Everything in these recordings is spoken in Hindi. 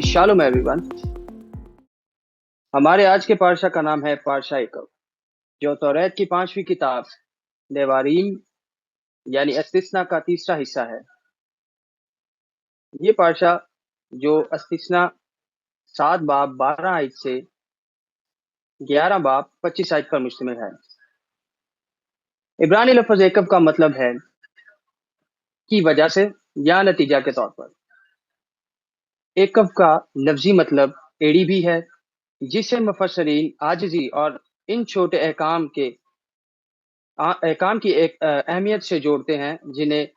Shalom everyone. हमारे आज के पार्शा का नाम है पार्शा एकव, जो तौरात की 5वीं किताब देवारीम यानी अस्तिस्ना का तीसरा हिस्सा है। ये पार्शा जो अस्तिस्ना 7 बाब 12 आयत से 11 बाब 25 आयत पर मुश्तमिल है। इब्रानी लफ्ज एकव का मतलब है की वजह से या नतीजा के तौर पर। एकव का लफ्जी मतलब एड़ी भी है, जिसे मुफस्सरीन आजिज़ी और इन छोटे अहकाम की एक अहमियत से जोड़ते हैं, जिन्हें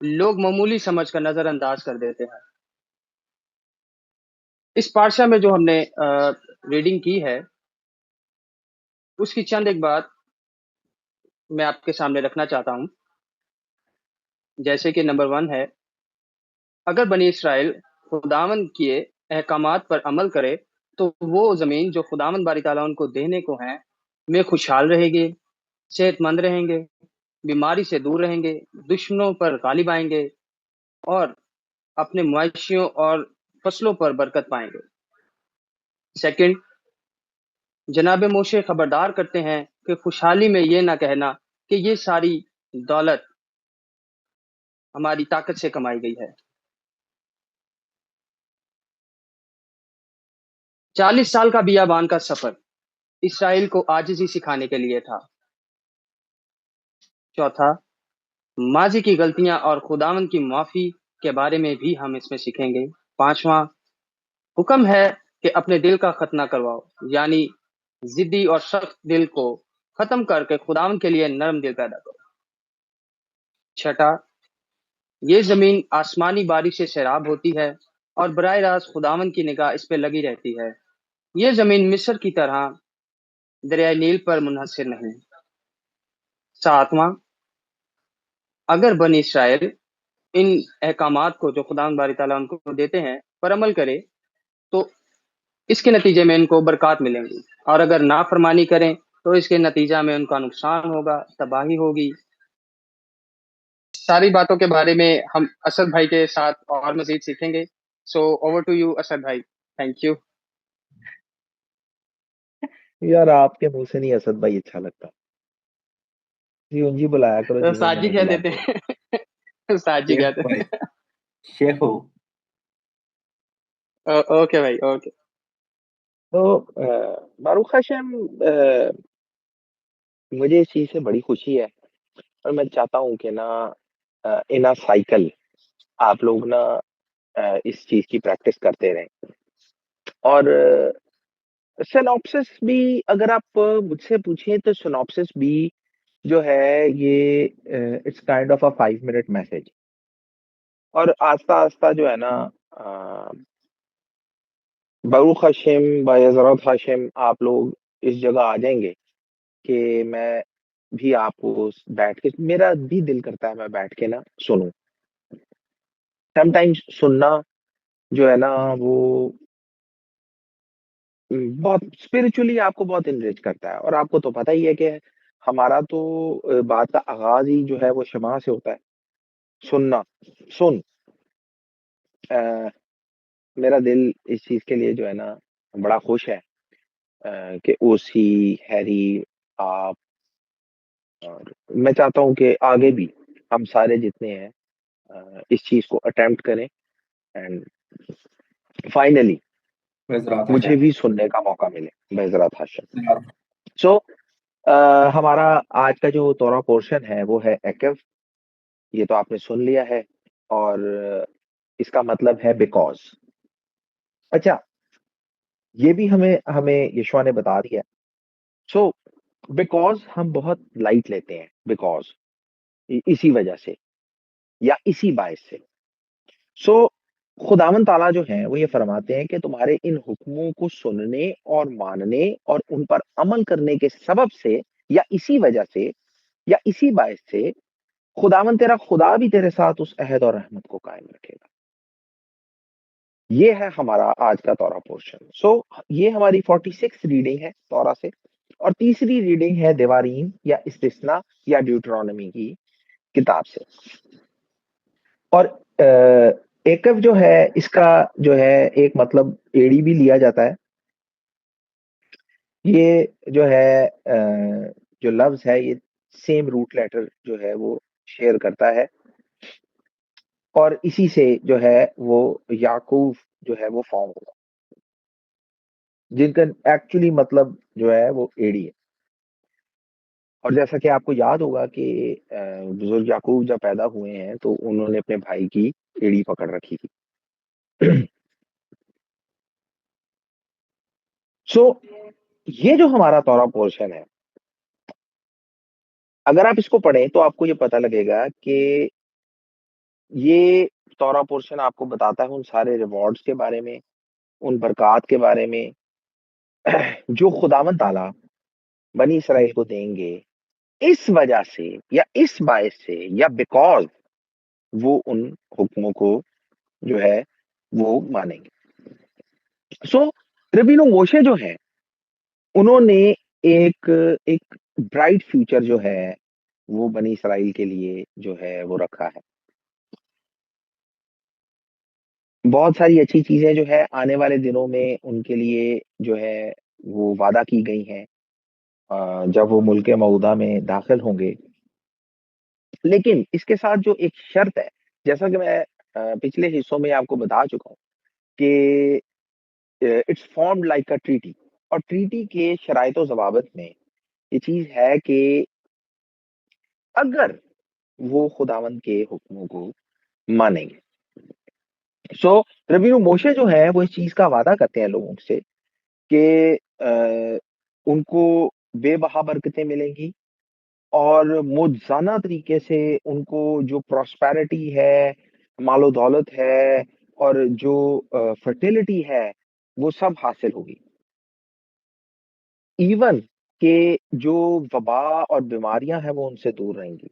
लोग मामूली समझकर नजरअंदाज कर देते हैं। इस पार्शा में जो हमने रीडिंग की है, उसकी चंद एक बात मैं आपके सामने रखना चाहता हूँ। जैसे कि नंबर 1 है, अगर बनी इसराइल खुदावंद के अहकामात पर अमल करे तो वो ज़मीन जो खुदावंद बारी ताला उनको देने को है में खुशहाल रहेंगे, सेहतमंद रहेंगे, बीमारी से दूर रहेंगे, दुश्मनों पर गालिब आएंगे और अपने मवेशियों और फसलों पर बरकत पाएंगे। सेकंड, जनाब मोशे खबरदार करते हैं कि खुशहाली में ये ना कहना कि ये सारी दौलत हमारी ताकत से कमाई गई है। 40 साल का बियाबान का सफर इसराइल को आजिज़ी सिखाने के लिए था। चौथा, माजी की गलतियां और खुदावंद की माफी के बारे में भी हम इसमें सीखेंगे। पांचवा, हुक्म है कि अपने दिल का खतना करवाओ, यानी जिद्दी और सख्त दिल को खत्म करके खुदावंद के लिए नरम दिल पैदा करो। छठा, ये जमीन आसमानी बारिश से सैराब होती है और बराह रास्त खुदावंद की निगाह इस पे लगी रहती है। ये जमीन मिस्र की तरह दरिया नील पर मुनहसर नहीं। सातवां, अगर बनी इसराइल इन अहकामात को जो खुदावंद बारी ताला उनको देते हैं पर अमल करे तो इसके नतीजे में इनको बरकत मिलेंगी, और अगर नाफरमानी करें तो इसके नतीजा में उनका नुकसान होगा, तबाही होगी। सारी बातों के बारे में हम असद भाई के साथ और मजीद सीखेंगे। So over to you Asad भाई। Thank you. यार आपके मुंह से नहीं असद भाई अच्छा लगता। जी उंजी बुलाया करो जिमें साजी मैंने कह देते बुलाते हो। हैं। साजी शेफ कहते भाई, हैं। शेफ हो। ओके भाई, ओके। तो बारूक हाशिम, मुझे इस चीज से बड़ी खुशी है और मैं चाहता हूँ कि ना इन अ साइकिल आप लोग ना इस चीज की प्रैक्टिस करते रहें। और सिनॉप्सिस भी अगर आप मुझसे पूछें तो सिनॉप्सिस भी जो है ये it's kind of a 5 minute message. और आस्ता आस्ता जो है ना बरूक हाशिम बाय हजरत हाशिम आप लोग इस जगह आ जाएंगे कि मैं भी आपको बैठ के मेरा भी दिल करता है मैं बैठ के ना सुनूं। समटाइम्स सुनना जो है ना वो बहुत स्पिरिचुअली आपको बहुत इनरिच करता है। और आपको तो पता ही है कि हमारा तो बात का आगाज ही जो है वो शमा से होता है। सुनना सुन मेरा दिल इस चीज के लिए जो है ना बड़ा खुश है कि ओसी हैरी आप और मैं चाहता हूँ कि आगे भी हम सारे जितने हैं इस चीज को अटेम्प्ट करें एंड फाइनली गुजरात मुझे है। भी सुनने का मौका मिले बेहजरात हाशिम। सो हमारा आज का जो तोरा पोर्शन है वो है एक्व। ये तो आपने सुन लिया है और इसका मतलब है बिकॉज। अच्छा, ये भी हमें हमें यशवा ने बता दिया। सो बिकॉज हम बहुत लाइट लेते हैं बिकॉज इसी वजह से या इसी बायस से। सो खुदावन ताला जो है वो ये फरमाते हैं कि तुम्हारे इन हुक्मों को सुनने और मानने और उन पर अमल करने के सबब से या इसी वजह से या इसी बायस से खुदावन तेरा खुदा भी तेरे साथ उस अहद और रहमत को कायम रखेगा। ये है हमारा आज का तौरा पोर्शन। सो ये हमारी 46 रीडिंग है तौरा से और तीसरी रीडिंग है देवारीम या इस्तिस्ना या ड्यूटरोनॉमी की किताब से। और एकव जो है, इसका जो है एक मतलब एड़ी भी लिया जाता है। ये जो है जो लफ्ज है ये सेम रूट लेटर जो है वो शेयर करता है, और इसी से जो है वो याकूब जो है वो फॉर्म हुआ, जिनका एक्चुअली मतलब जो है वो एड़ी है। और जैसा कि आपको याद होगा कि बुजुर्ग याकूब जब पैदा हुए हैं तो उन्होंने अपने भाई की एड़ी पकड़ रखी थी। सो ये जो हमारा तौरा पोर्शन है, अगर आप इसको पढ़ें तो आपको ये पता लगेगा कि ये तौरा पोर्शन आपको बताता है उन सारे रिवॉर्ड्स के बारे में, उन बरक़ात के बारे में जो खुदावंद ताला बनी इसराइल को देंगे, इस वजह से या इस बायस से या बिकॉज़ वो उन हुक्मों को जो है वो मानेंगे। सो रबीनो मोशे जो है उन्होंने एक एक ब्राइट फ्यूचर जो है वो बनी इसराइल के लिए जो है वो रखा है। बहुत सारी अच्छी चीजें जो है आने वाले दिनों में उनके लिए जो है वो वादा की गई हैं, जब वो मुल्क मऊदा में दाखिल होंगे। लेकिन इसके साथ जो एक शर्त है, जैसा कि मैं पिछले हिस्सों में आपको बता चुका हूँ कि it's formed like a treaty, और ट्रीटी के शराइत और ज़वाबित में ये चीज है कि अगर वो खुदावंद के हुक्मों को मानेंगे। सो रबीनु मोशे जो है वो इस चीज का वादा करते हैं लोगों से कि उनको बेबहा बरकतें मिलेंगी, और मुआवजाना तरीके से उनको जो प्रॉस्पेरिटी है, मालो दौलत है, और जो फर्टिलिटी है, वो सब हासिल होगी। इवन के जो वबा और बीमारियां हैं वो उनसे दूर रहेंगी।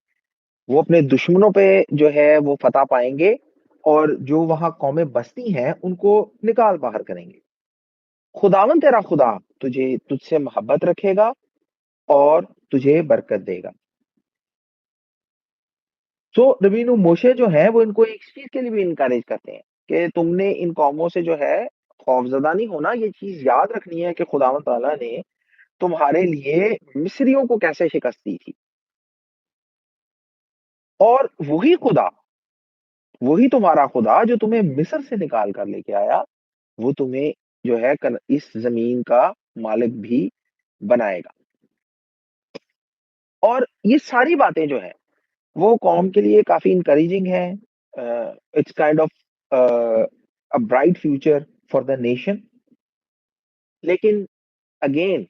वो अपने दुश्मनों पे जो है वो फतह पाएंगे, और जो वहां कौमें बसती हैं उनको निकाल बाहर करेंगे। खुदावन तेरा खुदा तुझे तुझसे मोहब्बत रखेगा और तुझे बरकत देगा। सो रबीनु मोशे जो है वो इनको एक चीज के लिए भी इनकरेज करते हैं कि तुमने इन कौमों से जो है खौफजदा नहीं होना। ये चीज याद रखनी है कि खुदावंद ताला ने तुम्हारे लिए मिस्रियों को कैसे शिकस्त दी थी, और वही खुदा, वही तुम्हारा खुदा जो तुम्हें मिस्र से निकाल कर लेके आया, वो तुम्हें जो है इस जमीन का मालिक भी बनाएगा। और ये सारी बातें जो है वो कौम के लिए काफी इंकरेजिंग है। It's kind of a bright future for the nation. लेकिन अगेन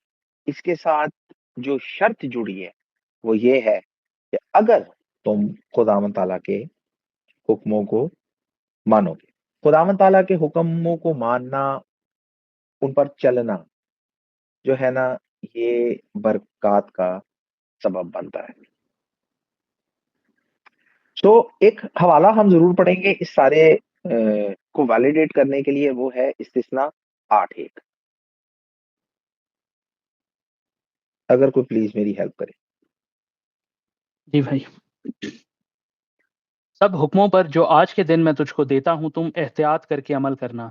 इसके साथ जो शर्त जुड़ी है वो ये है कि अगर तुम खुदावंद ताला के हुक्मों को मानोगे, खुदावंद ताला के हुक्मों को मानना, उन पर चलना जो है ना, ये बरकत का सबब बनता है। तो एक हवाला हम जरूर पढ़ेंगे इस सारे को वैलिडेट करने के लिए, वो है इस्तिस्ना 8:1। अगर कोई प्लीज मेरी हेल्प करे। जी भाई। सब हुक्मों पर जो आज के दिन मैं तुझको देता हूं तुम एहतियात करके अमल करना,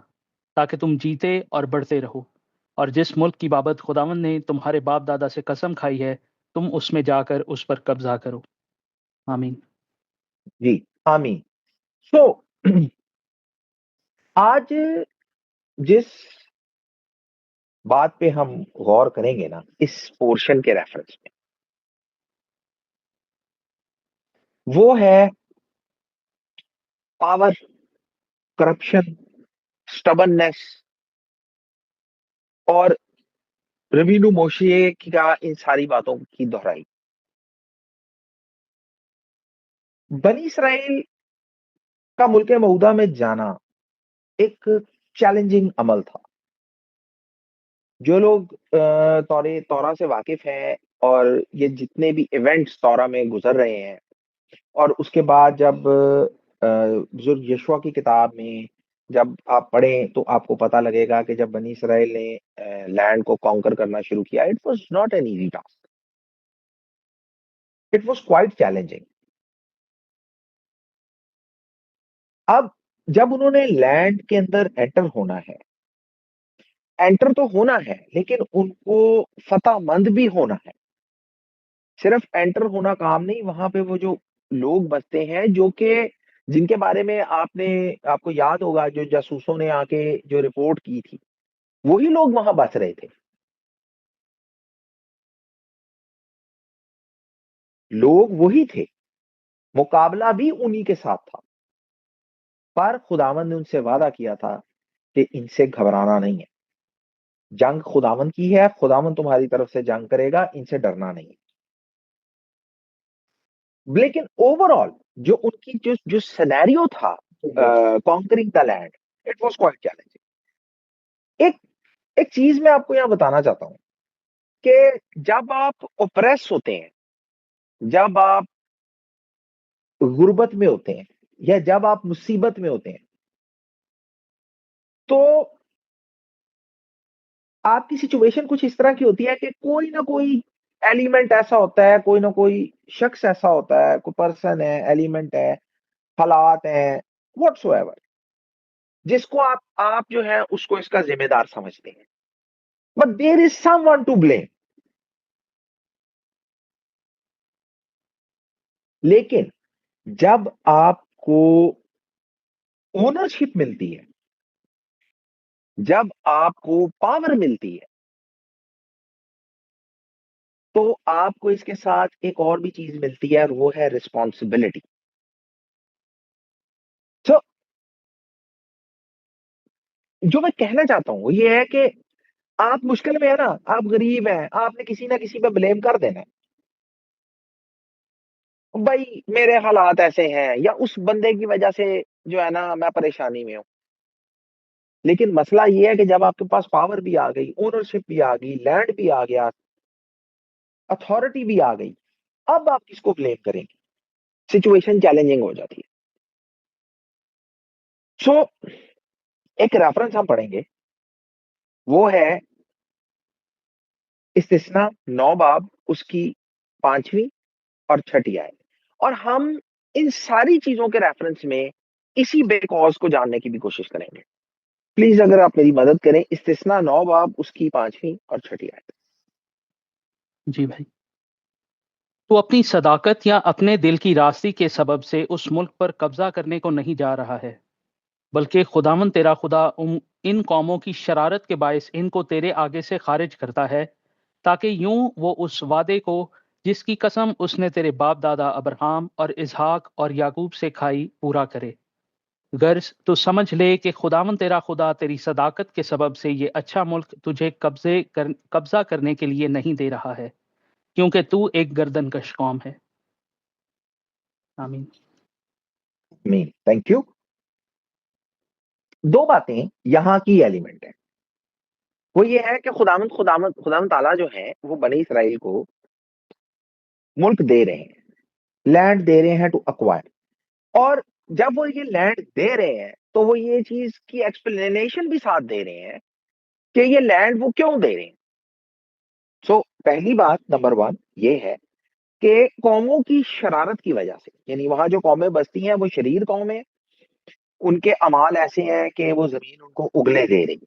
ताकि तुम जीते और बढ़ते रहो, और जिस मुल्क की बाबत खुदावंद ने तुम्हारे बाप दादा से कसम खाई है तुम उसमें जाकर उस पर कब्जा करो। आमीन। जी आमीन। सो आज जिस बात पे हम गौर करेंगे ना इस पोर्शन के रेफरेंस में, वो है पावर, करप्शन, स्टबननेस, और रबीनु मोशे का इन सारी बातों की दोहराई। बनी इसराइल का मुल्क मऊदा में जाना एक चैलेंजिंग अमल था। जो लोग तौरे तौरा से वाकिफ हैं, और ये जितने भी इवेंट्स तौरा में गुजर रहे हैं, और उसके बाद जब बुजुर्ग यशुआ की किताब में जब आप पढ़ें तो आपको पता लगेगा कि जब बनी इसराइल ने लैंड को कॉन्कर करना शुरू किया, it was not an easy task, it was quite challenging. अब जब उन्होंने लैंड के अंदर एंटर होना है, एंटर तो होना है, लेकिन उनको फतहमंद भी होना है। सिर्फ एंटर होना काम नहीं, वहां पे वो जो लोग बसते हैं जो कि जिनके बारे में आपको याद होगा, जो जासूसों ने आके जो रिपोर्ट की थी, वही लोग वहां बस रहे थे। लोग वही थे, मुकाबला भी उन्हीं के साथ था। पर खुदावंद ने उनसे वादा किया था कि इनसे घबराना नहीं है। जंग खुदावंद की है, खुदावंद तुम्हारी तरफ से जंग करेगा, इनसे डरना नहीं है। लेकिन ओवरऑल जो उनकी जो जो सिनेरियो था, conquering the land, it was quite challenging. एक एक चीज मैं आपको यहां बताना चाहता हूं कि जब आप ओप्रेस होते हैं, जब आप गुर्बत में होते हैं, या जब आप मुसीबत में होते हैं, तो आपकी सिचुएशन कुछ इस तरह की होती है कि कोई ना कोई एलिमेंट ऐसा होता है, कोई ना कोई शख्स ऐसा होता है, कोई पर्सन है, एलिमेंट है, हालात हैं, व्हाटसोएवर, जिसको आप जो है उसको इसका जिम्मेदार समझते हैं। But there is someone to blame. लेकिन जब आपको ओनरशिप मिलती है, जब आपको पावर मिलती है, तो आपको इसके साथ एक और भी चीज मिलती है, और वो है रिस्पॉन्सिबिलिटी। तो जो मैं कहना चाहता हूं वो ये है कि आप मुश्किल में है ना, आप गरीब हैं, आपने किसी ना किसी पे ब्लेम कर देना है, भाई मेरे हालात ऐसे हैं, या उस बंदे की वजह से जो है ना मैं परेशानी में हूं। लेकिन मसला ये है कि जब आपके पास पावर भी आ गई, ओनरशिप भी आ गई, लैंड भी आ गया, अथॉरिटी भी आ गई, अब आप किसको ब्लेम करेंगे? सिचुएशन चैलेंजिंग हो जाती है। सो एक रेफरेंस हम पढ़ेंगे, वो है इस्तिस्ना 9 बाब उसकी 5वीं और 6ठी आयत। और हम इन सारी चीजों के रेफरेंस में इसी बेकॉज को जानने की भी कोशिश करेंगे। प्लीज अगर आप मेरी मदद करें, इस्तिस्ना 9 बाब उसकी 5वीं और 6ठी आयत। जी भाई। तू अपनी सदाकत या अपने दिल की रास्ती के सबब से उस मुल्क पर कब्जा करने को नहीं जा रहा है, बल्कि खुदावन तेरा खुदा इन कौमों की शरारत के बायस इनको तेरे आगे से खारिज करता है, ताकि यूं वो उस वादे को जिसकी कसम उसने तेरे बाप दादा अब्राहम और इसहाक और याकूब से खाई पूरा करे। गर्ज तो समझ ले कि खुदावन तेरा खुदा तेरी सदाकत के सबब से ये अच्छा मुल्क तुझे कब्जा करने के लिए नहीं दे रहा है, क्योंकि तू एक गर्दनकश कौम है। आमीन। Mean thank you. दो बातें यहाँ की एलिमेंट है, वो ये है कि खुदावंद ताला जो है वो बनी इसराइल को मुल्क दे रहे हैं, लैंड दे रहे हैं टू अक्वायर। और जब वो ये लैंड दे रहे हैं, तो वो ये चीज की एक्सप्लेनेशन भी साथ दे रहे हैं कि ये लैंड वो क्यों दे रहे हैं। सो पहली बात नंबर 1 ये है कि कौमों की शरारत की वजह से, यानी वहां जो कौमें बसती हैं वो शरीर कौमें, उनके अमाल ऐसे हैं कि वो जमीन उनको उगले दे रही।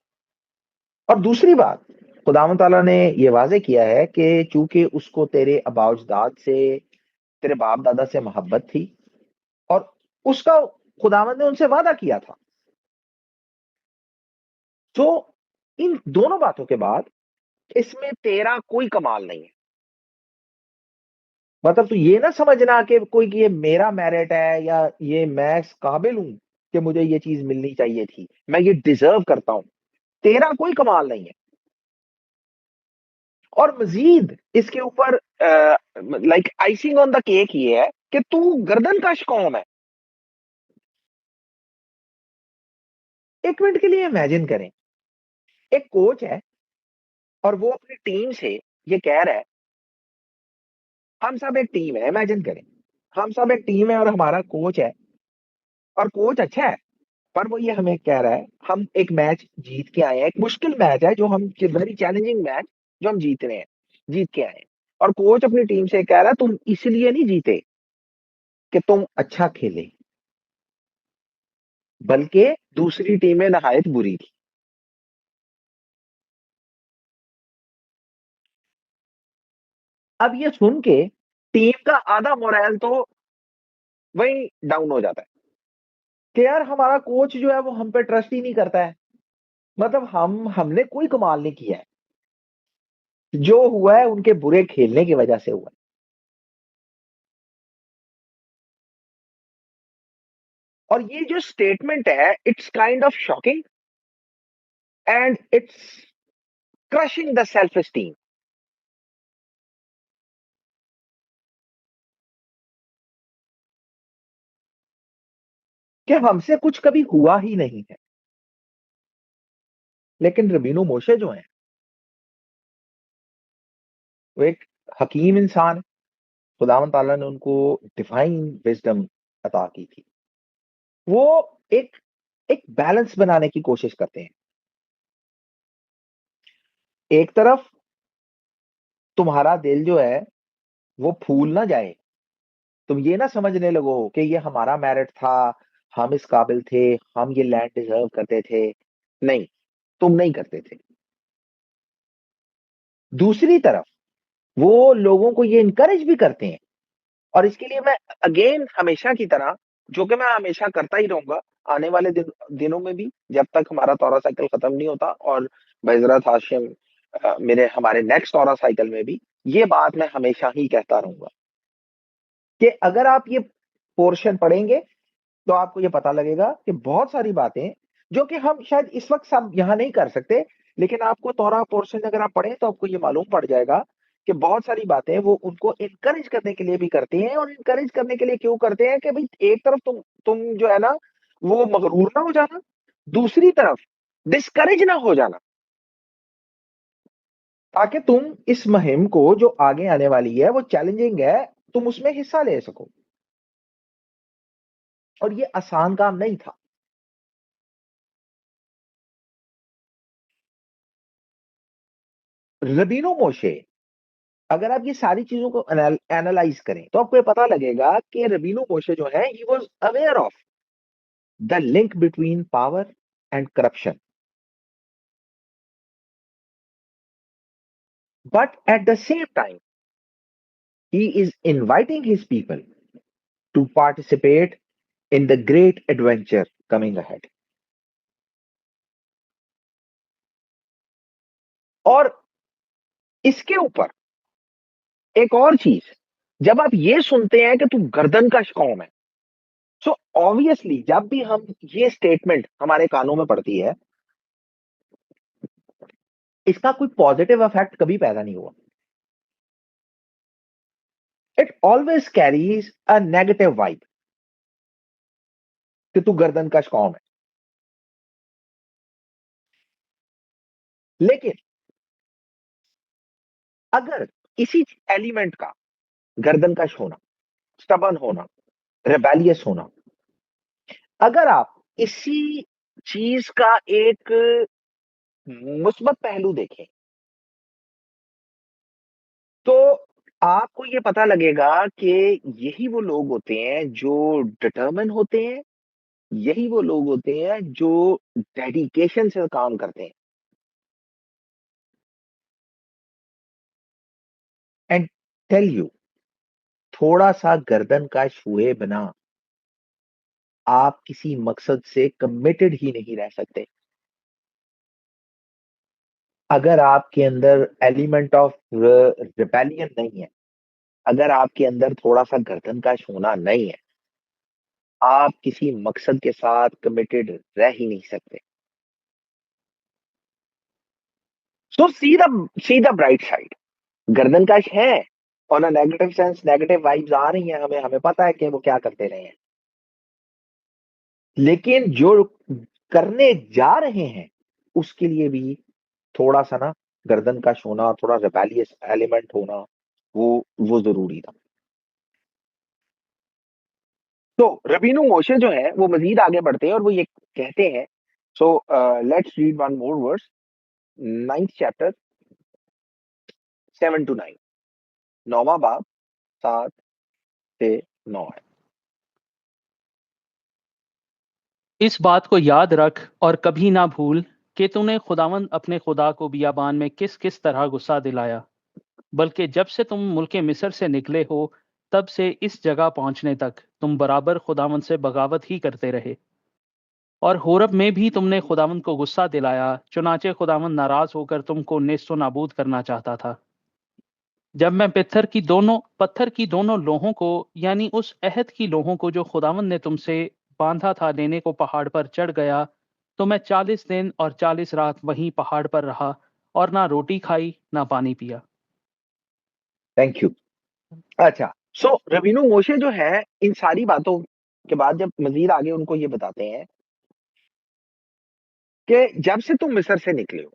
और दूसरी बात, खुदावंद ताला ने ये वाजे किया है कि चूंकि उसको तेरे आबाउजदाद से, तेरे बाप दादा से मोहब्बत थी, और उसका खुदावंद ने उनसे वादा किया था। तो इन दोनों बातों के बाद इसमें तेरा कोई कमाल नहीं है। मतलब तू ये ना समझना कि कोई कि ये मेरा मेरिट है, या ये मैं इस काबिल हूं कि मुझे ये चीज मिलनी चाहिए थी, मैं ये डिजर्व करता हूं। तेरा कोई कमाल नहीं है। और मजीद इसके ऊपर like icing on the cake ये है कि तू गर्दन कश कौम है। एक मिनट के लिए इमेजिन करें, एक कोच है और वो अपनी टीम से ये कह रहा है, हम सब एक टीम है, इमेजिन करें हम सब एक टीम है और हमारा कोच है, और कोच अच्छा है, पर वो ये हमें कह रहा है हम एक मैच जीत के आए हैं, एक मुश्किल मैच है जो हम, वेरी चैलेंजिंग मैच जो हम जीत रहे हैं, जीत के आए हैं। और कोच अपनी टीम से कह रहा है तुम इसलिए नहीं जीते कि तुम अच्छा खेले, बल्कि दूसरी टीमें नहायत बुरी थी। अब ये सुन के टीम का आधा मोरल तो वही डाउन हो जाता है कि यार हमारा कोच जो है वो हम पे ट्रस्ट ही नहीं करता है। मतलब हमने कोई कमाल नहीं किया है, जो हुआ है उनके बुरे खेलने की वजह से हुआ है। और ये जो स्टेटमेंट है, it's kind of shocking and it's crushing the self esteem. कि हमसे कुछ कभी हुआ ही नहीं है। लेकिन रबीनो मोशे जो है वो एक हकीम इंसान है। खुदावंद ताला ने उनको डिवाइन विजडम अता की थी। वो एक एक बैलेंस बनाने की कोशिश करते हैं। एक तरफ तुम्हारा दिल जो है वो फूल ना जाए, तुम ये ना समझने लगो कि ये हमारा मेरिट था, हम इस काबिल थे, हम ये लैंड डिजर्व करते थे। नहीं, तुम नहीं करते थे। दूसरी तरफ वो लोगों को ये इनकरेज भी करते हैं। और इसके लिए मैं अगेन हमेशा की तरह, जो कि मैं हमेशा करता ही रहूंगा आने वाले दिनों में भी, जब तक हमारा तौरा साइकिल खत्म नहीं होता, और बजरत हाशिम मेरे हमारे नेक्स्ट तौरा साइकिल में भी ये बात मैं हमेशा ही कहता रहूंगा कि अगर आप ये पोर्शन पढ़ेंगे तो आपको ये पता लगेगा कि बहुत सारी बातें जो कि हम शायद इस वक्त सब यहां नहीं कर सकते, लेकिन आपको तौरा पोर्शन अगर आप पढ़ें तो आपको ये मालूम पड़ जाएगा कि बहुत सारी बातें वो उनको इनकरेज करने के लिए भी करते हैं। और इनकरेज करने के लिए क्यों करते हैं कि भाई एक तरफ तुम जो है ना वो मगरूर ना हो जाना, दूसरी तरफ डिस्करेज ना हो जाना, ताकि तुम इस मुहिम को जो आगे आने वाली है वो चैलेंजिंग है, तुम उसमें हिस्सा ले सको। और ये आसान काम नहीं था। रबीनो मोशे, अगर आप ये सारी चीजों को एनालाइज करें तो आपको ये पता लगेगा कि रबीनो मोशे जो है he was aware of the link between power and corruption, but at the same time he is inviting his people to participate in the great adventure coming ahead. और इसके ऊपर एक और चीज, जब आप ये सुनते हैं कि तू गर्दन का कौम है, सो ऑब्वियसली जब भी हम ये स्टेटमेंट हमारे कानों में पड़ती है, इसका कोई पॉजिटिव इफेक्ट कभी पैदा नहीं हुआ। It always carries a negative vibe कि तू गर्दन कश कौम है। लेकिन अगर इसी एलिमेंट का, गर्दन कश होना, स्टबन होना, रेबेलियस होना, अगर आप इसी चीज का एक मुस्बत पहलू देखें तो आपको ये पता लगेगा कि यही वो लोग होते हैं जो डिटरमिन होते हैं, यही वो लोग होते हैं जो डेडिकेशन से काम करते हैं। एंड टेल यू, थोड़ा सा गर्दन का हुए बिना आप किसी मकसद से कमिटेड ही नहीं रह सकते। अगर आपके अंदर एलिमेंट ऑफ रिबेलियन नहीं है, अगर आपके अंदर थोड़ा सा गर्दन का होना नहीं है, आप किसी मकसद के साथ कमिटेड रह ही नहीं सकते। So see the bright side, गर्दनकश है, on a negative sense negative vibes आ रही हैं, हमें हमें पता है कि वो क्या करते रहे हैं। लेकिन जो करने जा रहे हैं उसके लिए भी थोड़ा सा ना गर्दनकश होना, थोड़ा रिबेलियस एलिमेंट होना, वो जरूरी था। तो रबीनो मोशे जो है वो मजीद आगे बढ़ते हैं और वो ये कहते हैं, so let's read one more verse, 9th chapter 7 to 9, 9वां बाब 7 से 9 है। इस बात को याद रख और कभी ना भूल कि तूने खुदावंद अपने खुदा को बियाबान में किस किस तरह गुस्सा दिलाया, बल्कि जब से तुम मुल्के मिस्र से निकले हो तब से इस जगह पहुंचने तक तुम बराबर खुदावंद से बगावत ही करते रहे। और होरब में भी तुमने खुदावंद को गुस्सा दिलाया, चुनाचे खुदावंद नाराज होकर तुमको नेस्तो नाबूद करना चाहता था। जब मैं पत्थर की दोनों लोहों को यानी उस अहद की लोहों को जो खुदावंद ने तुमसे बांधा था लेने को पहाड़ पर चढ़ गया, तो मैं 40 दिन और 40 रात वहीं पहाड़ पर रहा और ना रोटी खाई ना पानी पिया। Thank you. अच्छा, सो रबीनो मोशे जो है इन सारी बातों के बाद जब मजीद आगे उनको ये बताते हैं कि जब से तुम मिस्र से निकले हो,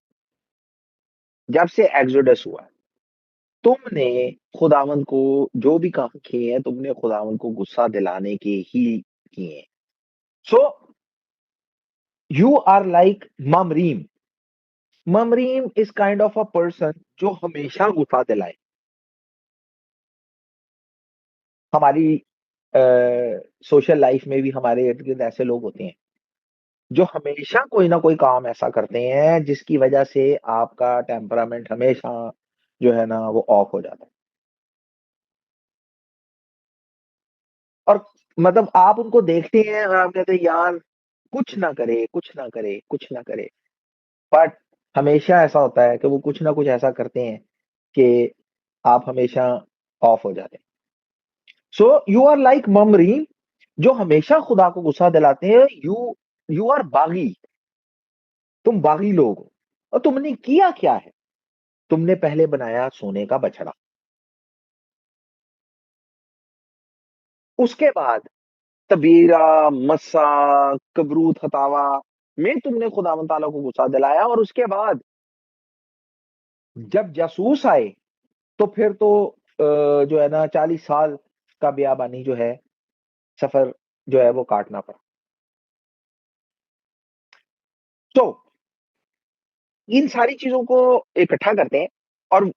जब से एक्सोडस हुआ, तुमने खुदावंद को जो भी काम किए हैं, तुमने खुदावंद को गुस्सा दिलाने के ही किए हैं। सो यू आर लाइक ममरीम। ममरीम is kind of a person जो हमेशा गुस्सा दिलाए। हमारी सोशल लाइफ में भी हमारे इर्द गिर्द ऐसे लोग होते हैं जो हमेशा कोई ना कोई काम ऐसा करते हैं जिसकी वजह से आपका टेम्परामेंट हमेशा जो है ना वो ऑफ हो जाता है। और मतलब आप उनको देखते हैं और आप कहते हैं यार कुछ ना करे, कुछ ना करे, कुछ ना करे, बट हमेशा ऐसा होता है कि वो कुछ ना कुछ ऐसा करते हैं कि आप हमेशा ऑफ हो जाते हैं। सो यू आर लाइक ममरीम जो हमेशा खुदा को गुस्सा दिलाते हैं। यू आर बागी, तुम बागी लोग हो। और तुमने किया क्या है? तुमने पहले बनाया सोने का बछड़ा, उसके बाद तबीरा, मस्सा, कबरूत, हतावा में तुमने खुदावंद ताला को गुस्सा दिलाया। और उसके बाद जब जासूस आए तो फिर तो जो है ना 40 साल का बियाबानी जो है सफर जो है वो काटना पड़ा। तो इन सारी चीजों को इकट्ठा करते हैं और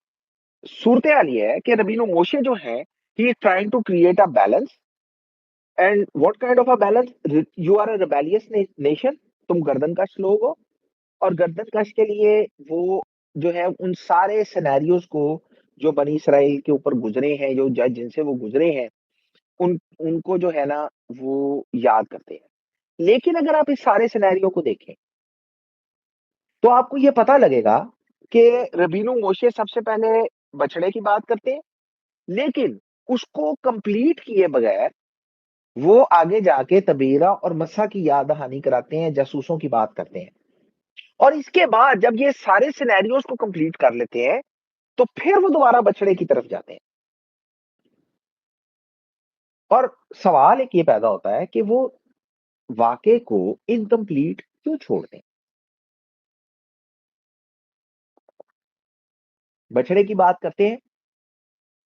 सूरत हाल ये है कि रबीनो मोशे जो है he is trying to create a balance. And what kind of a balance? You are a rebellious nation, तुम गर्दनकश लोग हो। और गर्दनकश के लिए वो जो है उन सारे सिनेरियोज को जो बनी इसराइल के ऊपर गुजरे हैं, जो जज जिनसे वो गुजरे हैं, उन उनको जो है ना वो याद करते हैं। लेकिन अगर आप इस सारे सिनेरियो को देखें तो आपको ये पता लगेगा कि रबीनो मोशे सबसे पहले बछड़े की बात करते हैं, लेकिन उसको कंप्लीट किए बगैर वो आगे जाके तबीरा और मस्सा की याद दहानी कराते हैं, जासूसों की बात करते हैं। और इसके बाद जब ये सारे सिनेरियोज को कंप्लीट कर लेते हैं तो फिर वो दोबारा बछड़े की तरफ जाते हैं। और सवाल एक ये पैदा होता है कि वो वाक़े को इनकम्प्लीट क्यों छोड़ दें? बछड़े की बात करते हैं,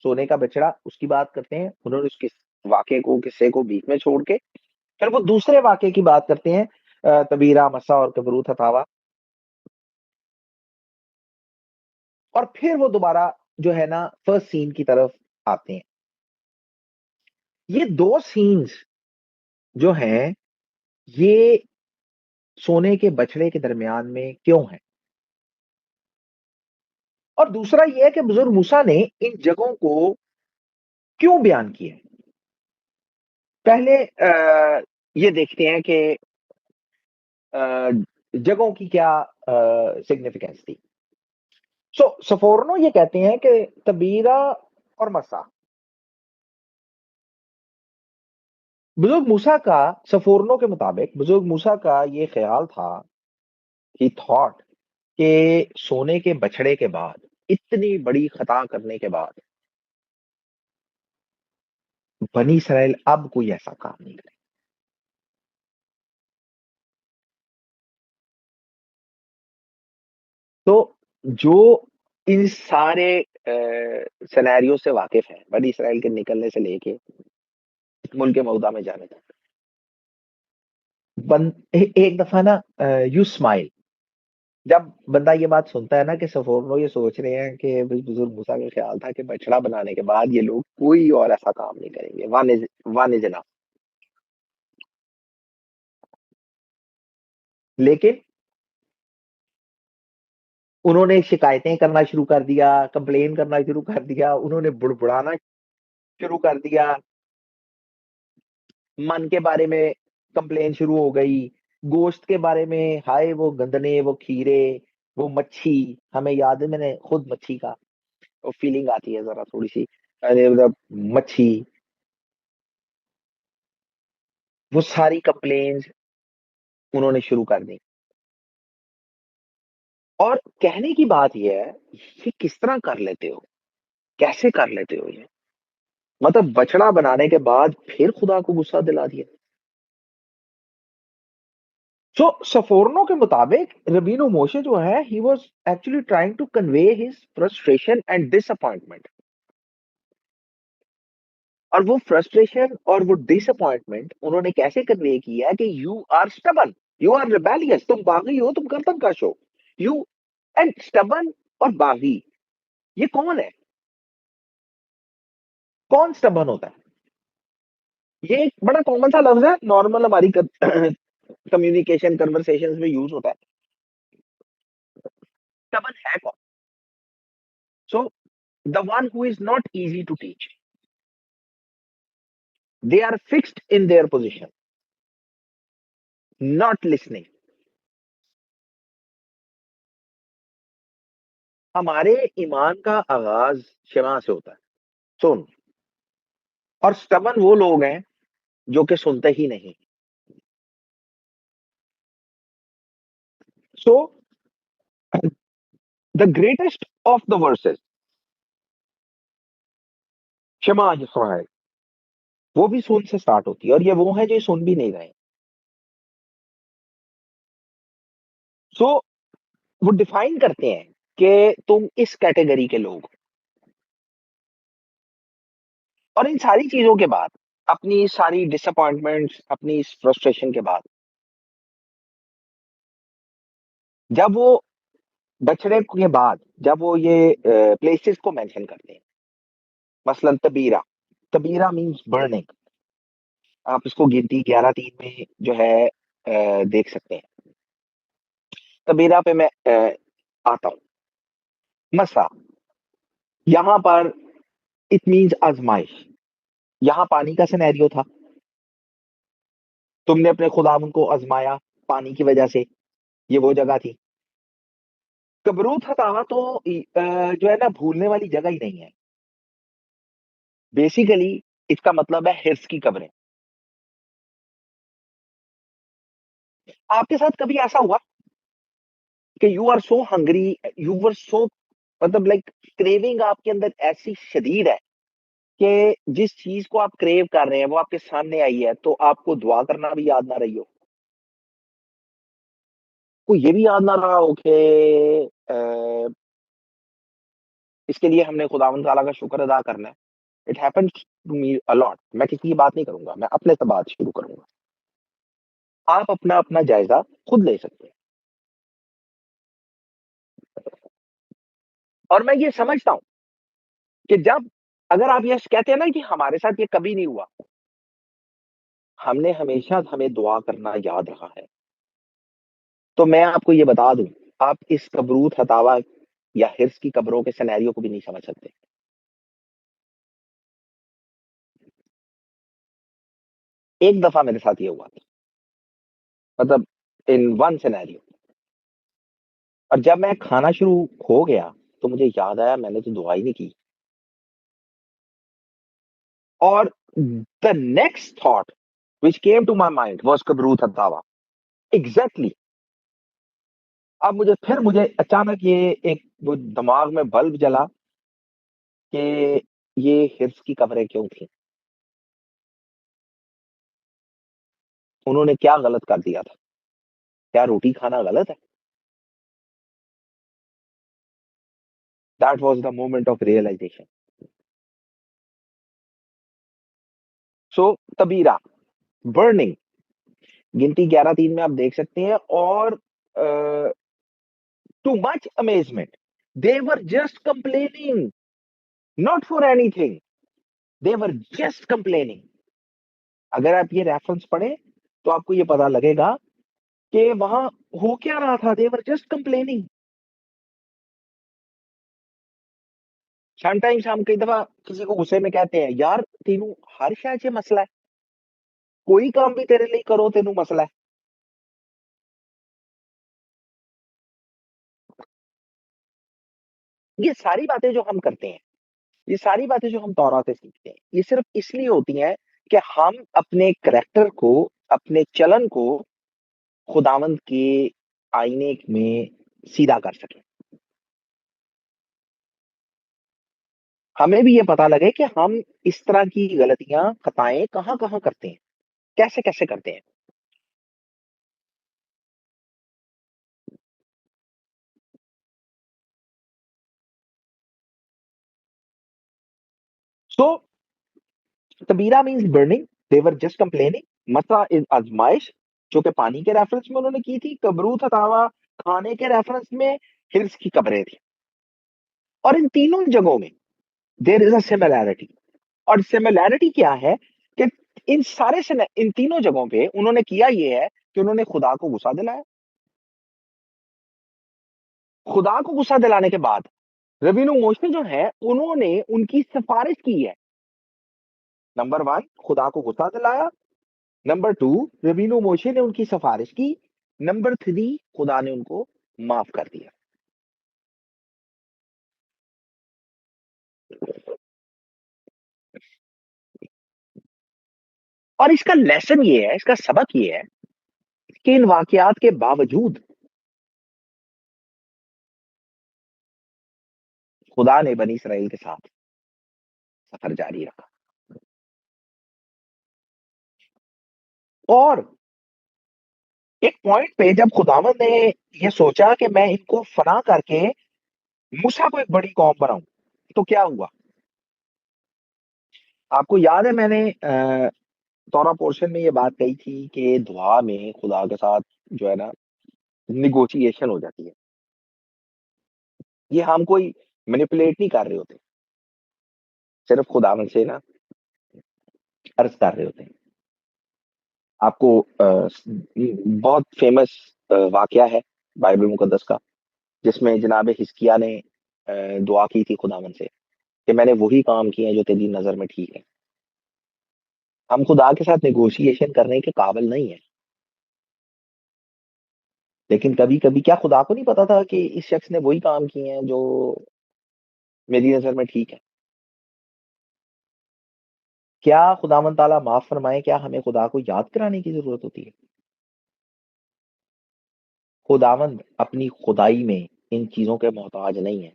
सोने का बछड़ा उसकी बात करते हैं, उन्होंने उसके वाक़े को, किस्से को बीच में छोड़ के फिर वो दूसरे वाक़े की बात करते हैं, तबीरा, मस्सा और कबरूत हतावा। और फिर वो दोबारा जो है ना फर्स्ट सीन की तरफ आते हैं। ये 2 सीन्स जो हैं, ये सोने के बछड़े के दरमियान में क्यों हैं? और दूसरा ये है कि बुजुर्ग मूसा ने इन जगहों को क्यों बयान किया है? पहले ये देखते हैं कि जगहों की क्या सिग्निफिकेंस थी। सो सफोरनो ये कहते हैं कि तबीरा और मस्सा, बुजुर्ग मूसा का सफोरनो के मुताबिक बुजुर्ग मूसा का ये ख्याल था, ही थॉट कि सोने के बछड़े के बाद, इतनी बड़ी खता करने के बाद, बनी इसराइल अब कोई ऐसा काम नहीं करे। तो जो इन सारे सिनेरियो से वाकिफ है, बनी इसराइल के निकलने से लेके मुल्क मऊदा में जाने तक, एक दफा ना यू स्माइल, जब बंदा ये बात सुनता है ना कि सफोरनो ये सोच रहे हैं कि बुजुर्ग मूसा का ख्याल था कि बछड़ा बनाने के बाद ये लोग कोई और ऐसा काम नहीं करेंगे, one is one is enough. लेकिन उन्होंने शिकायतें करना शुरू कर दिया, कंप्लेन करना शुरू कर दिया, उन्होंने बुड़बुड़ाना शुरू कर दिया, मन के बारे में कंप्लेन शुरू हो गई, गोश्त के बारे में, हाय वो गंदने, वो खीरे, वो मच्छी। हमें याद है, मैंने खुद मच्छी का वो फीलिंग आती है जरा थोड़ी सी। अरे मतलब मच्छी, वो सारी कंप्लेन्स उन्होंने शुरू कर दी। और कहने की बात ये है, ये किस तरह कर लेते हो, कैसे कर लेते हो ये? मतलब बछड़ा बनाने के बाद फिर खुदा को गुस्सा दिला दिया। सो सफोरनो के मुताबिक रबीनो मोशे जो है, he was actually trying to convey his frustration and disappointment. और वो फ्रस्ट्रेशन और वो डिसअपॉइंटमेंट उन्होंने कैसे कन्वे किया है कि you are stubborn, you are rebellious, तुम बागी हो, तुम कर्तनकश हो। यू एंड स्टबन और बागी, ये कौन है? कौन स्टबन होता है? ये एक बड़ा कॉमन सा लफ्ज है, नॉर्मल हमारी कम्युनिकेशन कन्वर्सेशंस में यूज होता है। स्टबन है कौन? So the one who is not easy to teach, they are fixed in their position, not listening. हमारे ईमान का आगाज क्षमा से होता है, सुन। और स्टबन वो लोग हैं जो कि सुनते ही नहीं। So the greatest of the versus, क्षमा इसराइल, वो भी सुन से स्टार्ट होती है, और ये वो है जो सुन भी नहीं रहे। सो वो डिफाइन करते हैं कि तुम इस कैटेगरी के लोग। और इन सारी चीजों के बाद, अपनी सारी डिसअपॉइंटमेंट्स, अपनी इस फ्रस्ट्रेशन के बाद, जब वो बछड़े के बाद जब वो ये प्लेसेस को मेंशन करते हैं, मसलन तबीरा, तबीरा मींस बर्निंग। आप इसको गिनती 11:3 में जो है देख सकते हैं। तबीरा पे मैं आता हूं। मसा, यहां पर इट मींस आजमाइश। यहां पानी का सिनेरियो था, तुमने अपने खुदावन को आजमाया पानी की वजह से, ये वो जगह थी। कबरूत हतावा तो जो है ना, भूलने वाली जगह ही नहीं है। बेसिकली इसका मतलब है हिर्स की कब्रें। आपके साथ कभी ऐसा हुआ कि you are so hungry, you were so, मतलब लाइक क्रेविंग आपके अंदर ऐसी शदीद है कि जिस चीज को आप क्रेव कर रहे हैं वो आपके सामने आई है, तो आपको दुआ करना भी याद ना रही हो, को ये भी याद ना रहा हो कि इसके लिए हमने खुदावंद ताला का शुक्र अदा करना है। It happens to me a lot. मैं किसी की बात नहीं करूंगा, मैं अपने से बात शुरू करूंगा। आप अपना अपना जायजा खुद ले सकते हैं। और मैं ये समझता हूं कि जब, अगर आप ये कहते हैं ना कि हमारे साथ ये कभी नहीं हुआ, हमने हमेशा हमें दुआ करना याद रखा है, तो मैं आपको ये बता दूं, आप इस कबरूत हतावा या हिर्स की कब्रों के सिनेरियो को भी नहीं समझ सकते। एक दफा मेरे साथ ये हुआ था, मतलब इन वन सिनेरियो। और जब मैं खाना शुरू हो गया तो मुझे याद आया मैंने तो दुआ ही नहीं की। और the next thought which came to my mind was कबरूत हतावा, एग्जैक्टली। अब मुझे अचानक ये एक वो दिमाग में बल्ब जला कि ये हिर्स की कब्रें क्यों थी, उन्होंने क्या गलत कर दिया था? क्या रोटी खाना गलत है? That was the moment of realisation. So Taberah, burning, गिनती 11:3 में आप देख सकते हैं। और too much amazement, they were just complaining, not for anything, they were just complaining. अगर आप ये रेफरेंस पढ़े तो आपको ये पता लगेगा कि वहां हो क्या रहा था, दे वर जस्ट कंप्लेनिंग। समटाइम्स हम कई दफा किसी को गुस्से में कहते हैं, यार तेनू हर शायद से मसला है, कोई काम भी तेरे लिए करो तेनू मसला है। ये सारी बातें जो हम करते हैं, ये सारी बातें जो हम तौरा से सीखते हैं, ये सिर्फ इसलिए होती हैं कि हम अपने करैक्टर को, अपने चलन को खुदावंद के आईने में सीधा कर सकें। हमें भी ये पता लगे कि हम इस तरह की गलतियां, खताएं कहाँ कहाँ करते हैं, कैसे कैसे करते हैं। So Taberah means burning, they were just complaining. Massah is आजमाइश, जो कि पानी के रेफरेंस में उन्होंने की थी। कबरूत हतावा, खाने के रेफरेंस में हिर्स की कब्रें थी। और इन तीनों जगहों में देयर इज अ सिमिलैरिटी। और सिमिलैरिटी क्या है कि इन तीनों जगहों पे उन्होंने किया ये है कि उन्होंने खुदा को गुस्सा दिलाया। खुदा को गुस्सा दिलाने के बाद रबीनु मोशे जो है उन्होंने उनकी सिफारिश की है। नंबर वन, खुदा को गुस्सा दिलाया। नंबर टू, रबीनु मोशे ने उनकी सिफारिश की। नंबर थ्री, खुदा ने उनको माफ कर दिया। और इसका लेसन ये है, इसका सबक ये है कि इन वाकयात के बावजूद खुदा ने बनी इसराइल के साथ सफर जारी रखा। और एक पॉइंट पे जब खुदावंद ने ये सोचा कि मैं इनको फना करके मूसा को एक बड़ी कौम बनाऊं, तो क्या हुआ? आपको याद है मैंने तौरा पोर्शन में ये बात कही थी कि दुआ में खुदा के साथ जो है ना निगोशिएशन हो जाती है। ये हम कोई मैनिपुलेट नहीं कर रहे होते, सिर्फ खुदावंद से ना अर्ज कर रहे होते हैं। आपको बहुत फेमस वाकया है बाइबल मुकद्दस का, जिसमें जनाब हिजकिय्याह ने दुआ की थी खुदावंद से कि मैंने वही काम किए हैं जो तेरी नजर में ठीक है। हम खुदा के साथ नेगोशिएशन करने के काबिल नहीं है, लेकिन कभी कभी क्या खुदा को नहीं पता था कि इस शख्स ने वही काम किए हैं जो मेरी नजर में ठीक है? क्या खुदावंद ताला माफ फरमाए, क्या हमें खुदा को याद कराने की जरूरत होती है? खुदावंद अपनी खुदाई में इन चीजों के मोहताज नहीं है,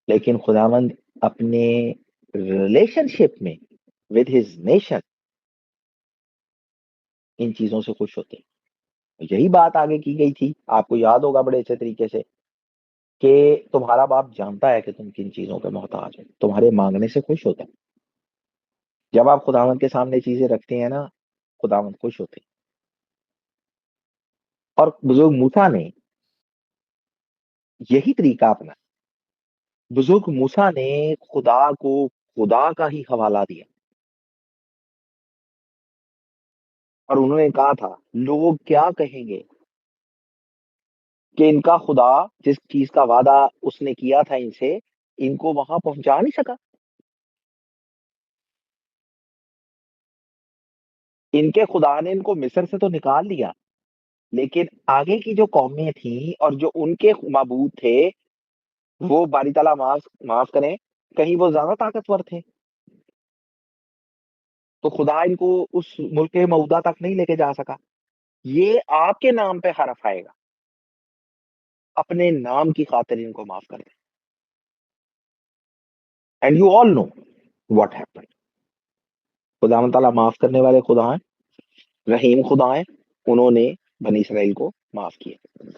लेकिन खुदावंद अपने रिलेशनशिप में विद हिज नेशन इन चीजों से खुश होते हैं। यही बात आगे की गई थी, आपको याद होगा बड़े अच्छे तरीके से, कि तुम्हारा बाप जानता है कि तुम किन चीजों के मोहताज हो, तुम्हारे मांगने से खुश होता है। जब आप खुदावंद के सामने चीजें रखते हैं ना, खुदावंद खुश होते हैं। और बुजुर्ग मूसा ने यही तरीका अपना। बुजुर्ग मूसा ने खुदा को खुदा का ही हवाला दिया और उन्होंने कहा था, लोग क्या कहेंगे कि इनका खुदा जिस चीज का वादा उसने किया था इनसे, इनको वहां पहुंचा नहीं सका। इनके खुदा ने इनको मिस्र से तो निकाल लिया, लेकिन आगे की जो कौमें थी और जो उनके माबूद थे, वो बारी ताला माफ माफ करें, कहीं वो ज्यादा ताकतवर थे। तो खुदा इनको उस मुल्क मऊदा तक नहीं लेके जा सका। ये आपके नाम पे हरफ आएगा, अपने नाम की खातिर इनको माफ कर दे। And you all know what happened. खुदा ताला माफ करने वाले खुदा हैं, रहीम खुदा हैं। उन्होंने बनी इसराइल को माफ किया।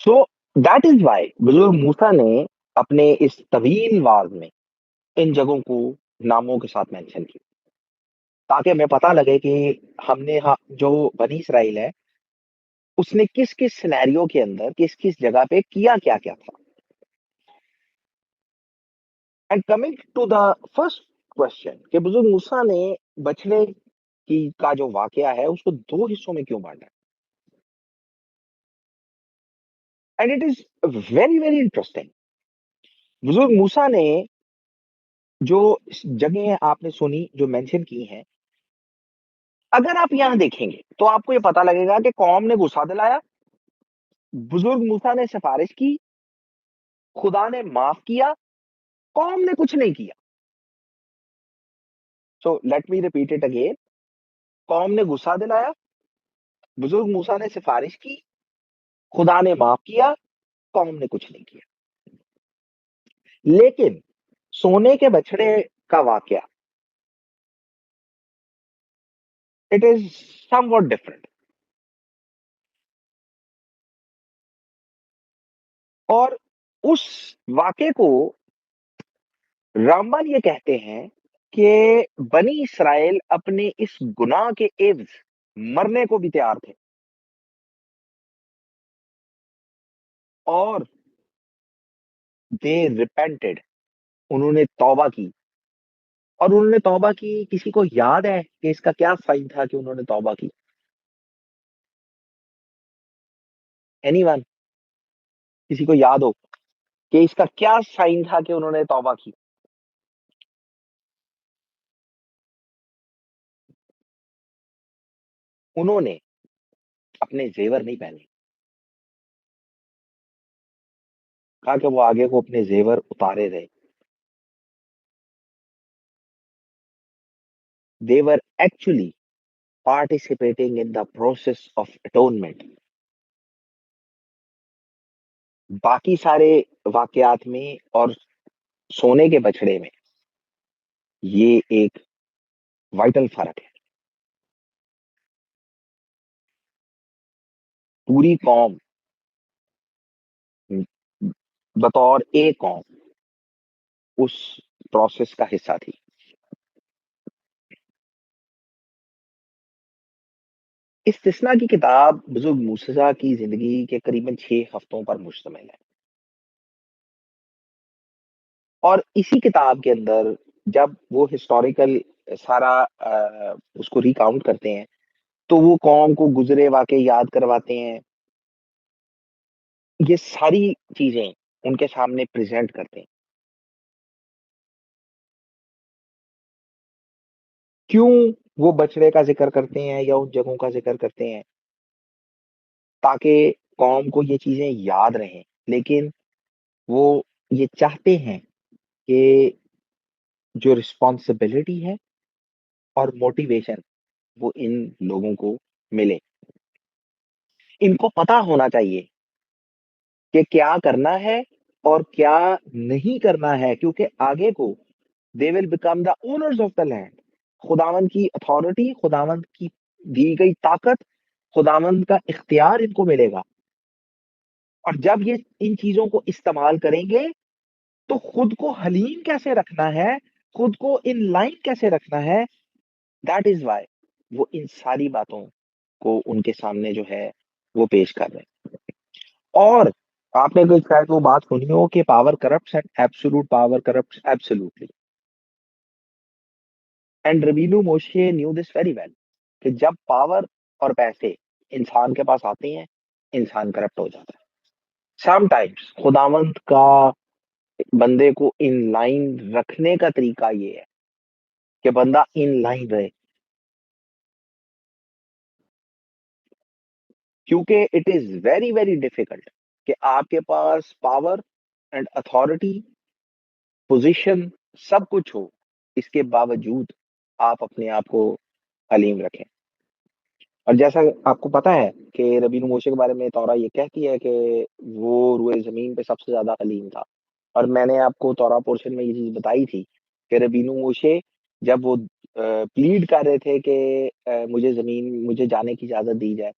सो दैट इज वाई बुजुर्ग मूसा ने अपने इस तवील वाज में इन जगहों को नामों के साथ मेंशन किया, ताकि हमें पता लगे कि हमने जो बनी इसराइल है उसने किस किस सिनेरियो के अंदर किस किस जगह पे किया क्या क्या था। And coming to the first question कि बुजुर्ग मूसा ने बछड़े की का जो वाकया है उसको दो हिस्सों में क्यों बांटा? And it is very very interesting. बुजुर्ग मूसा ने जो जगह आपने सुनी, जो मेंशन की हैं, अगर आप यहां देखेंगे तो आपको ये पता लगेगा कि कौम ने गुस्सा दिलाया, बुजुर्ग मूसा ने सिफारिश की, खुदा ने माफ किया, कौम ने कुछ नहीं किया। So let me repeat it again. कौम ने गुस्सा दिलाया, बुजुर्ग मूसा ने सिफारिश की, खुदा ने माफ किया, कौम ने कुछ नहीं किया। लेकिन सोने के बछड़े का वाकया, इट इज समवॉट डिफरेंट। और उस वाक्य को रामबान ये कहते हैं कि बनी इसराइल अपने इस गुनाह के एवज मरने को भी तैयार थे, और दे रिपेंटेड, उन्होंने तौबा की। और उन्होंने तौबा की, किसी को याद है कि इसका क्या साइन था कि उन्होंने तौबा की? एनीवन, किसी को याद हो कि इसका क्या साइन था कि उन्होंने तौबा की? उन्होंने अपने जेवर नहीं पहने। कहा कि वो आगे को अपने जेवर उतारे रहे। They were actually participating in the process of atonement. बाकी सारे वाकयात में और सोने के बछड़े में ये एक वाइटल फर्क है। पूरी कौम बतौर एक कौम उस प्रोसेस का हिस्सा थी। इस्तिस्ना की किताब बुजुर्ग मूसा की जिंदगी के करीबन 6 हफ्तों पर मुश्तमिल है। और इसी किताब के अंदर जब वो हिस्टोरिकल सारा उसको रिकाउंट करते हैं, तो वो कौम को गुजरे वाकये याद करवाते हैं। ये सारी चीजें उनके सामने प्रेजेंट करते हैं। क्यों वो बछड़े का जिक्र करते हैं या उन जगहों का जिक्र करते हैं? ताकि कौम को ये चीजें याद रहें। लेकिन वो ये चाहते हैं कि जो रिस्पॉन्सिबिलिटी है और मोटिवेशन वो इन लोगों को मिले। इनको पता होना चाहिए कि क्या करना है और क्या नहीं करना है, क्योंकि आगे को they will become the owners of the land. खुदावंद की अथॉरिटी, खुदावंद की दी गई ताकत, खुदावंद का इख्तियार इनको मिलेगा। और जब ये इन चीजों को इस्तेमाल करेंगे तो खुद को हलीम कैसे रखना है, खुद को इन लाइन कैसे रखना है, दैट इज वाई वो इन सारी बातों को उनके सामने जो है वो पेश कर रहे हैं। और आपने कोई शायद वो बात सुनी हो कि power corrupts and absolute power corrupts absolutely. And Rabbeinu Moshe knew this very well कि जब पावर और पैसे इंसान के पास आते हैं, इंसान करप्ट हो जाता है। समटाइम्स खुदावंत का बंदे को इन लाइन रखने का तरीका ये है कि बंदा इन लाइन रहे, क्योंकि it is very very difficult कि आपके पास पावर एंड अथॉरिटी, पोजीशन, सब कुछ हो, इसके बावजूद आप अपने आप को हलीम रखें। और जैसा आपको पता है कि रबीनु मोशे के बारे में तौरा ये कहती है कि वो रुए जमीन पे सबसे ज्यादा हलीम था। और मैंने आपको तौरा पोर्शन में ये चीज बताई थी कि रबीनु मोशे जब वो प्लीड कर रहे थे कि मुझे जाने की इजाजत दी जाए,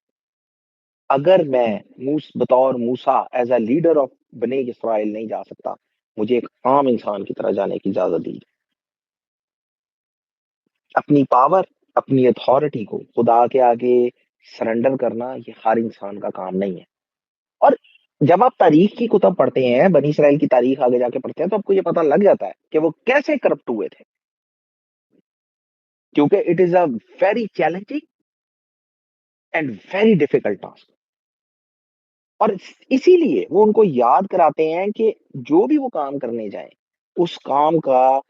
अगर मैं बतौर मूसा एज अ लीडर ऑफ बने इसराइल नहीं जा सकता, मुझे एक आम इंसान की तरह जाने की इजाजत दी। अपनी पावर, अपनी अथॉरिटी को खुदा के आगे सरेंडर करना ये हर इंसान का काम नहीं है। और जब आप तारीख की कुतब पढ़ते हैं, बनी इसराइल की तारीख आगे जाके पढ़ते हैं, तो आपको ये पता लग जाता है कि वो कैसे करप्ट हुए थे। क्योंकि it is a very challenging and very difficult task. और इसीलिए वो उनको याद कराते हैं कि जो भी वो काम करने जाए उस काम का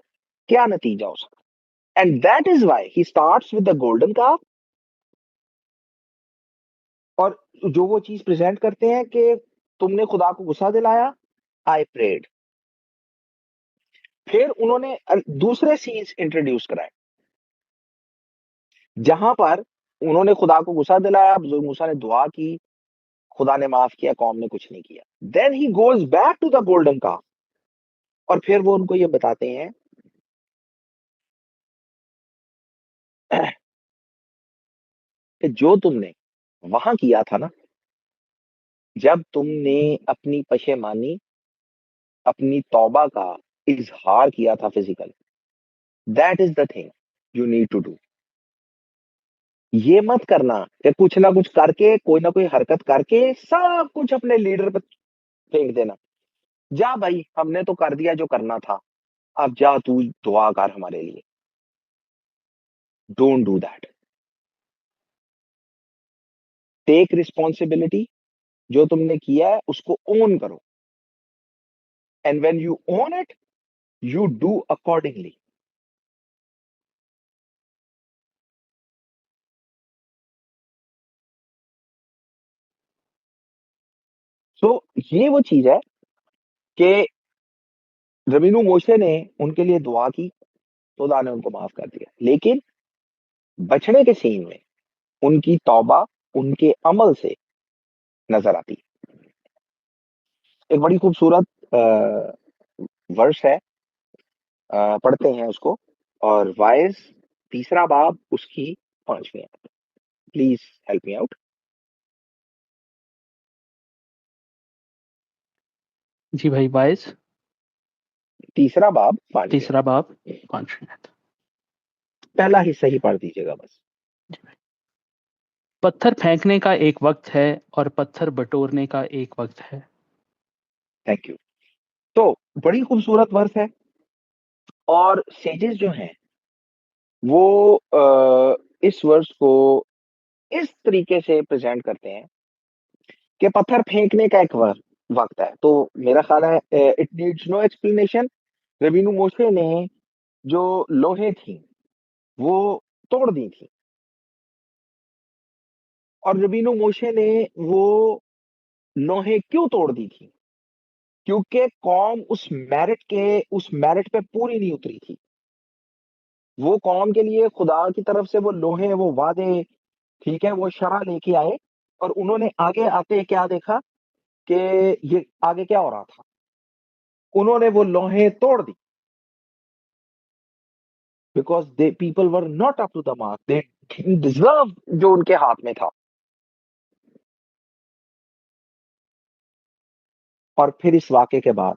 क्या नतीजा हो सकता। And that is why he starts with the golden calf। और जो वो चीज प्रेजेंट करते हैं कि तुमने खुदा को गुस्सा दिलाया, आई प्रेड। फिर उन्होंने दूसरे सीन्स इंट्रोड्यूस कराए जहां पर उन्होंने खुदा को गुस्सा दिलाया, बुजुर्ग मूसा ने दुआ की, खुदा ने माफ किया, कौम ने कुछ नहीं किया। Then he goes back to the golden calf और फिर वो उनको ये बताते हैं कि जो तुमने वहां किया था ना, जब तुमने अपनी पशेमानी, अपनी तौबा का इजहार किया था physical, that is the thing you need to do. ये मत करना कि कुछ ना कुछ करके, कोई ना कोई हरकत करके सब कुछ अपने लीडर पर फेंक देना। जा भाई, हमने तो कर दिया जो करना था, अब जा तू दुआ कर हमारे लिए। Don't do that. Take responsibility, जो तुमने किया है उसको ओन करो, and when you own it you do accordingly. So ये वो चीज है कि रबीनु मोशे ने उनके लिए दुआ की, खुदा ने उनको माफ कर दिया, लेकिन बचने के सीन में उनकी तौबा उनके अमल से नजर आती है। एक बड़ी खूबसूरत वर्ष है, पढ़ते हैं उसको। और वाइज तीसरा बाब उसकी 5वीं आयत। Please help me out. जी भाई, वाइज तीसरा बाब 5वीं आयत। तीसरा बाब 5वीं आयत। पहला हिस्सा ही पढ़ दीजिएगा बस। पत्थर फेंकने का एक वक्त है और पत्थर बटोरने का एक वक्त है। Thank you. तो बड़ी खूबसूरत वर्ष है, और सेजेस जो हैं वो इस वर्ष को इस तरीके से प्रेजेंट करते हैं कि पत्थर फेंकने का एक वक्त है। तो मेरा ख्याल है it needs no explanation. रबीनु Moshe ने जो लोहे थी वो तोड़ दी थी, और रबीनु मोशे ने वो लोहे क्यों तोड़ दी थी? क्योंकि कौम उस मेरिट पे पूरी नहीं उतरी थी। वो कौम के लिए खुदा की तरफ से वो लोहे, वो वादे, ठीक है, वो शरा लेके आए, और उन्होंने आगे आते क्या देखा कि ये आगे क्या हो रहा था। उन्होंने वो लोहे तोड़ दी, because they people were not up to the mark, they deserve जो उनके हाथ में था। और फिर इस वाक्य के बाद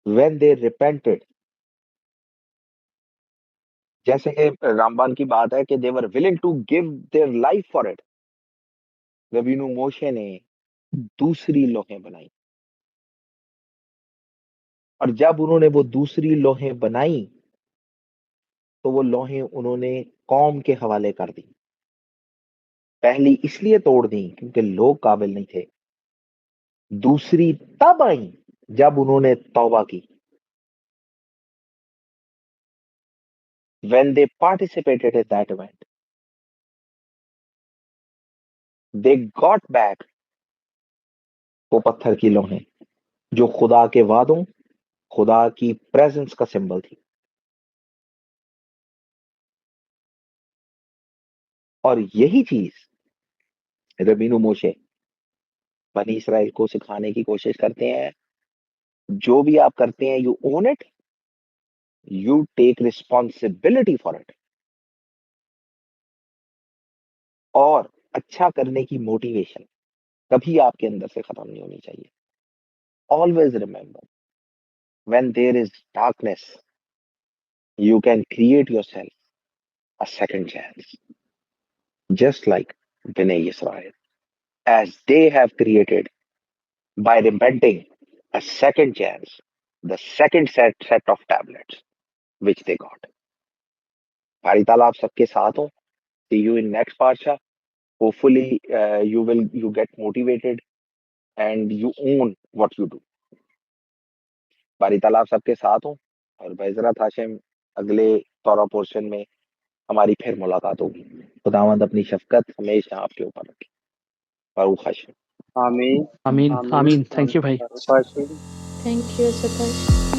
व्हेन दे रिपेंटेड, जैसे कि रामबान की बात है कि they were willing to give their life for it, Rabbeinu Moshe ने दूसरी लोहें बनाई। और जब उन्होंने वो दूसरी लोहें बनाई तो वो लोहें उन्होंने कौम के हवाले कर दी। पहली इसलिए तोड़ दी क्योंकि लोग काबिल नहीं थे, दूसरी तब आई जब उन्होंने तौबा की। when they participated in that event, they got back वो पत्थर की लोहें जो खुदा के वादों, खुदा की प्रेजेंस का सिंबल थी। और यही चीज रबीनु मोशे बनी इसराइल को सिखाने की कोशिश करते हैं। जो भी आप करते हैं you own it, you take responsibility for it. और अच्छा करने की मोटिवेशन कभी आपके अंदर से खत्म नहीं होनी चाहिए। Always remember, when there is darkness you can create yourself a second chance, just like Bnei Israel, as they have created by repenting a second chance, the second set of tablets which they got. भारी ताला आप सबके साथ हो। See you in next पार्शा। Hopefully, you get motivated and you own what you do. बारी ताला आप सबके साथ हो और बइज़रत हाशिम अगले तौरा पोर्शन में हमारी फिर मुलाकात होगी। खुदावंद अपनी शफ़क़त हमेशा आपके ऊपर रखे। फ़ारूक हाशिम। आमीन आमीन आमीन आमीन। थैंक यू भाई। Farooq Hashim. Thank you, Asad bhai.